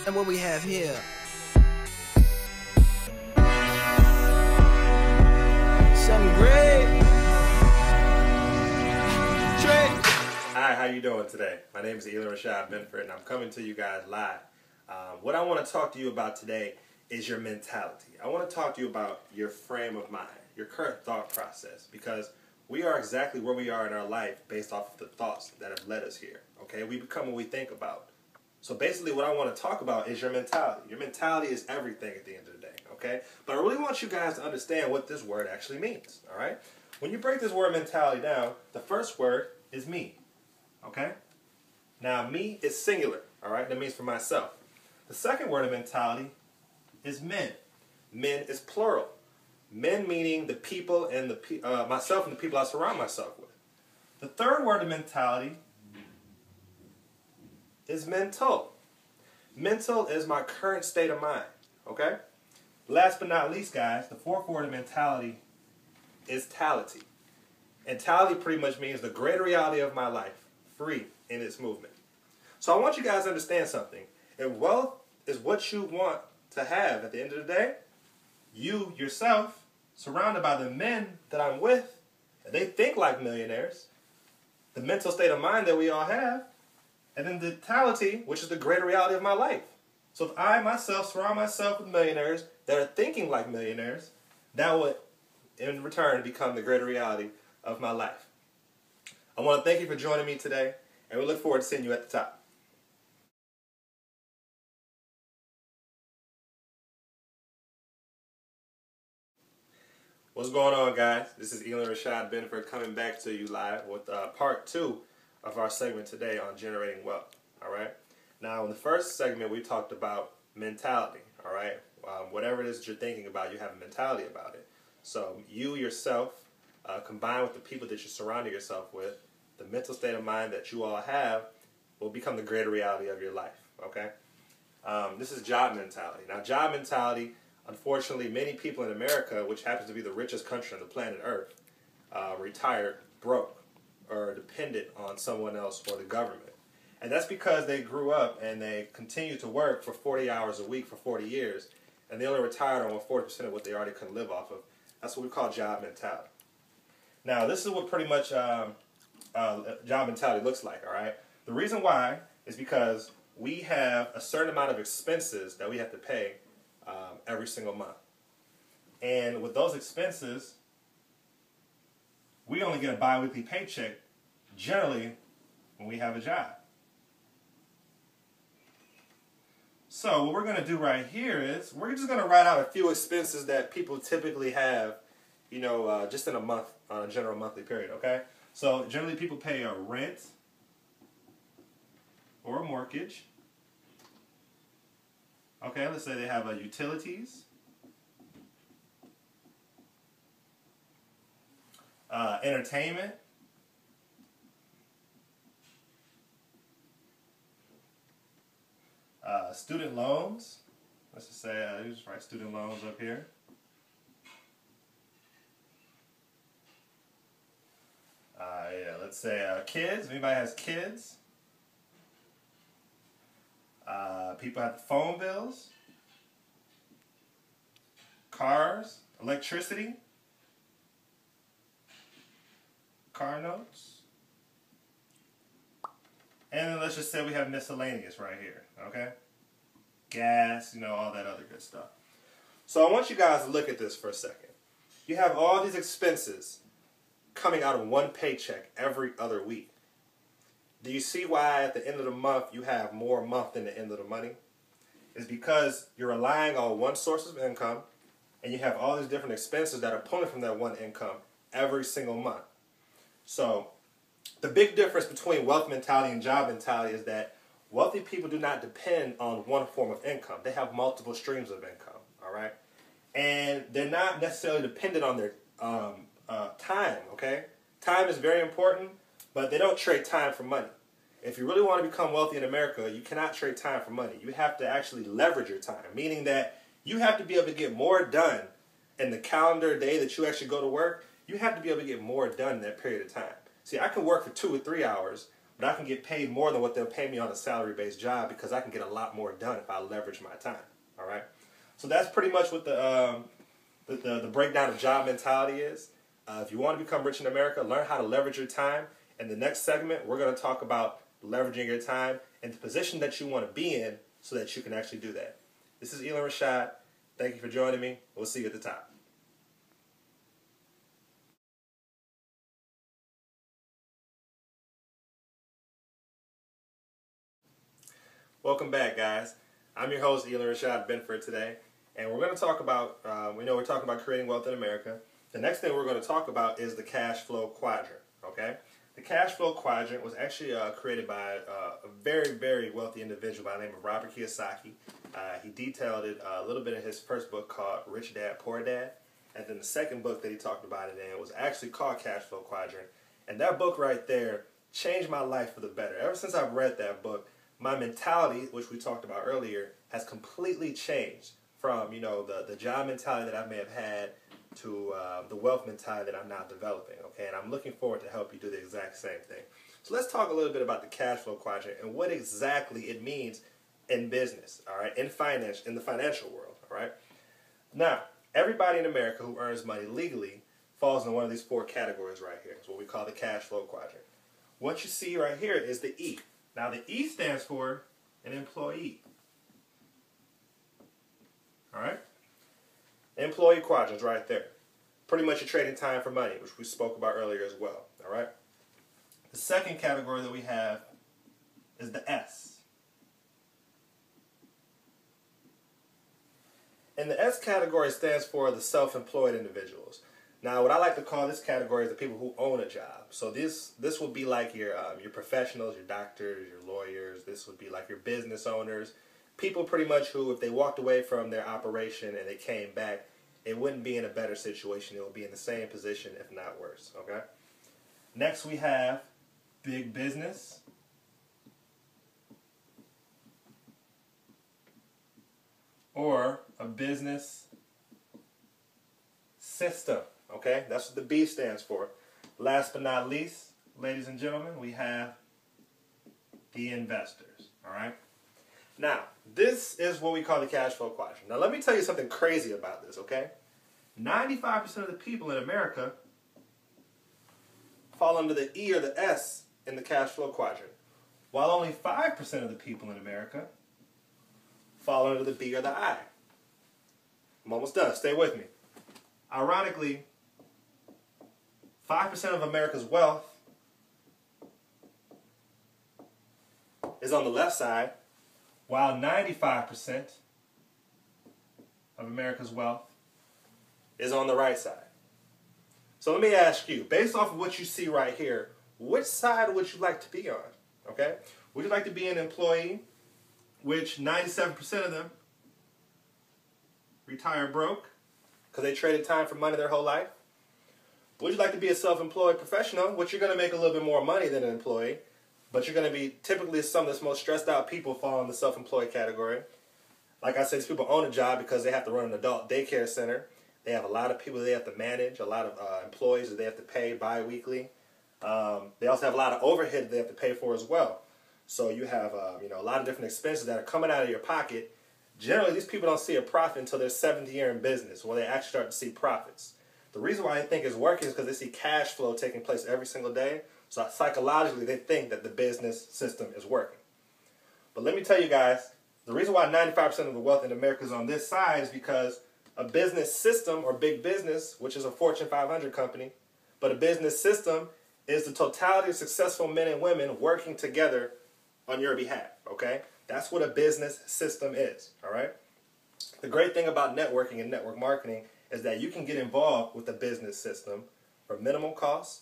And what we have here, something great. Hi, how you doing today? My name is Rashad Benford, and I'm coming to you guys live. What I want to talk to you about today is your mentality. I want to talk to you about your frame of mind, your current thought process, because we are exactly where we are in our life based off of the thoughts that have led us here. Okay, we become what we think about. So basically what I want to talk about is your mentality. Your mentality is everything at the end of the day, okay? But I really want you guys to understand what this word actually means, all right? When you break this word mentality down, the first word is me, okay? Now, me is singular, all right? That means for myself. The second word of mentality is men. Men is plural. Men meaning the people and myself and the people I surround myself with. The third word of mentality is mental. Mental is my current state of mind, okay? Last but not least, guys, the fourth word of mentality is tality. And tality pretty much means the greater reality of my life, free in its movement. So I want you guys to understand something. If wealth is what you want to have at the end of the day, you yourself, surrounded by the men that I'm with, they think like millionaires, the mental state of mind that we all have, and then the tality, which is the greater reality of my life. So if I myself surround myself with millionaires that are thinking like millionaires, that would in return become the greater reality of my life. I want to thank you for joining me today, and we look forward to seeing you at the top. What's going on, guys? This is Rashad Benford coming back to you live with part 2 of our segment today on generating wealth. All right. Now, in the first segment, we talked about mentality. All right. Whatever it is that you're thinking about, you have a mentality about it. So you yourself, combined with the people that you're surrounding yourself with, the mental state of mind that you all have, will become the greater reality of your life. Okay. This is job mentality. Now, job mentality. Unfortunately, many people in America, which happens to be the richest country on the planet Earth, retired broke or dependent on someone else or the government. And that's because they grew up and they continued to work for 40 hours a week for 40 years, and they only retired on 40% of what they already couldn't live off of. That's what we call job mentality. Now, this is what pretty much job mentality looks like, all right? The reason why is because we have a certain amount of expenses that we have to pay every single month. And with those expenses, we only get a bi-weekly paycheck generally when we have a job. So what we're going to do right here is we're just going to write out a few expenses that people typically have, you know, just in a month, on a general monthly period, okay? So generally people pay a rent or a mortgage. Okay, let's say they have utilities, entertainment, student loans. Let's just say, just write student loans up here. Yeah, let's say kids. If anybody has kids. People have phone bills, cars, electricity, car notes, and then let's just say we have miscellaneous right here, okay? Gas, you know, all that other good stuff. So I want you guys to look at this for a second. You have all these expenses coming out of one paycheck every other week. Do you see why at the end of the month you have more month than the end of the money? It's because you're relying on one source of income and you have all these different expenses that are pulling from that one income every single month. So the big difference between wealth mentality and job mentality is that wealthy people do not depend on one form of income. They have multiple streams of income, all right? And they're not necessarily dependent on their time, okay? Time is very important. But they don't trade time for money. If you really want to become wealthy in America, you cannot trade time for money. You have to actually leverage your time, meaning that you have to be able to get more done in the calendar day that you actually go to work. You have to be able to get more done in that period of time. See, I can work for 2 or 3 hours, but I can get paid more than what they'll pay me on a salary-based job because I can get a lot more done if I leverage my time. All right. So that's pretty much what the breakdown of job mentality is. If you want to become rich in America, learn how to leverage your time. In the next segment, we're going to talk about leveraging your time and the position that you want to be in so that you can actually do that. This is Elon Rashad. Thank you for joining me. We'll see you at the top. Welcome back, guys. I'm your host, Elon Rashad Benford today, and we're going to talk about, we're talking about creating wealth in America. The next thing we're going to talk about is the cash flow quadrant, okay? The cash flow quadrant was actually created by a very, very wealthy individual by the name of Robert Kiyosaki. He detailed it a little bit in his first book called Rich Dad, Poor Dad, and then the second book that he talked about it in was actually called Cash Flow Quadrant, and that book right there changed my life for the better. Ever since I've read that book, my mentality, which we talked about earlier, has completely changed from, the job mentality that I may have had to the wealth mentality that I'm now developing, okay? And I'm looking forward to help you do the exact same thing. So let's talk a little bit about the cash flow quadrant and what exactly it means in business, all right, in the financial world, all right? Now, everybody in America who earns money legally falls in one of these four categories right here. It's what we call the cash flow quadrant. What you see right here is the E. Now, the E stands for an employee. All right? The employee quadrant's right there. Pretty much you're trading time for money, which we spoke about earlier as well. All right? The second category that we have is the S. And the S category stands for the self-employed individuals. Now, what I like to call this category is the people who own a job. So this would be like your professionals, your doctors, your lawyers. This would be like your business owners. People pretty much who, if they walked away from their operation and they came back, it wouldn't be in a better situation. It would be in the same position, if not worse. Okay. Next, we have big business. Or a business system. Okay, that's what the B stands for. Last but not least, ladies and gentlemen, we have the investors. All right. Now, this is what we call the cash flow quadrant. Now, let me tell you something crazy about this. Okay, 95% of the people in America fall under the E or the S in the cash flow quadrant, while only 5% of the people in America fall under the B or the I. I'm almost done. Stay with me. Ironically, 5% of America's wealth is on the left side, while 95% of America's wealth is on the right side. So let me ask you, based off of what you see right here, which side would you like to be on? Okay? Would you like to be an employee, which 97% of them retire broke because they traded time for money their whole life? Would you like to be a self-employed professional, which you're going to make a little bit more money than an employee, but you're going to be typically some of the most stressed out people fall in the self-employed category. Like I said, these people own a job because they have to run an adult daycare center. They have a lot of people they have to manage, a lot of employees that they have to pay bi-weekly. They also have a lot of overhead that they have to pay for as well. So you have a lot of different expenses that are coming out of your pocket. Generally, these people don't see a profit until their 7th year in business, where they actually start to see profits. The reason why they think it's working is because they see cash flow taking place every single day. So psychologically, they think that the business system is working. But let me tell you guys, the reason why 95% of the wealth in America is on this side is because a business system, or big business, which is a Fortune 500 company, but a business system is the totality of successful men and women working together on your behalf, okay? That's what a business system is, all right? The great thing about networking and network marketing is that you can get involved with the business system for minimal cost.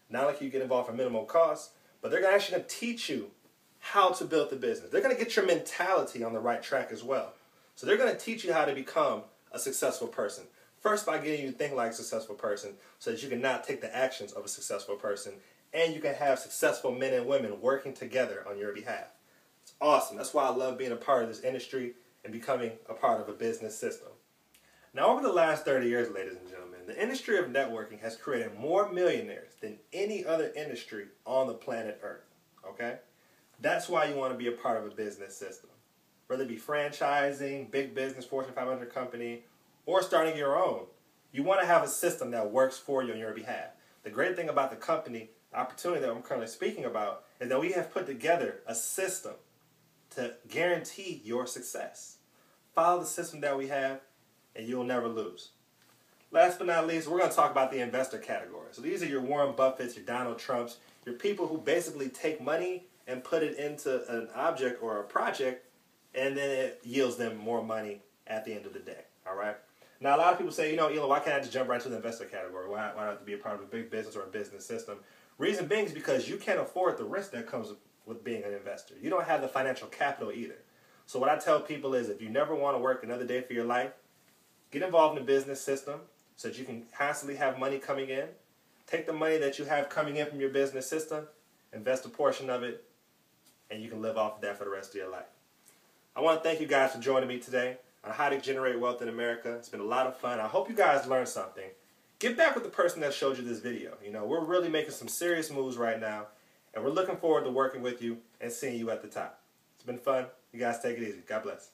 Not like you get involved for minimal cost, but they're actually going to teach you how to build the business. They're going to get your mentality on the right track as well. So they're going to teach you how to become a successful person. First, by getting you to think like a successful person so that you can not take the actions of a successful person, and you can have successful men and women working together on your behalf. It's awesome. That's why I love being a part of this industry and becoming a part of a business system. Now, over the last 30 years, ladies and gentlemen, the industry of networking has created more millionaires than any other industry on the planet Earth. okay? That's why you want to be a part of a business system. Whether it be franchising, big business, Fortune 500 company, or starting your own, you want to have a system that works for you on your behalf. The great thing about the company, the opportunity that I'm currently speaking about, is that we have put together a system to guarantee your success. Follow the system that we have, and you'll never lose. Last but not least, we're going to talk about the investor category. So these are your Warren Buffetts, your Donald Trumps, your people who basically take money and put it into an object or a project, and then it yields them more money at the end of the day. All right? Now, a lot of people say, Elon, why can't I just jump right to the investor category? Why do I have to be a part of a big business or a business system? Reason being is because you can't afford the risk that comes with being an investor. You don't have the financial capital either. So what I tell people is, if you never want to work another day for your life, get involved in the business system so that you can constantly have money coming in. Take the money that you have coming in from your business system, invest a portion of it, and you can live off of that for the rest of your life. I want to thank you guys for joining me today on how to generate wealth in America. It's been a lot of fun. I hope you guys learned something. Get back with the person that showed you this video. We're really making some serious moves right now, and we're looking forward to working with you and seeing you at the top. It's been fun. You guys take it easy. God bless.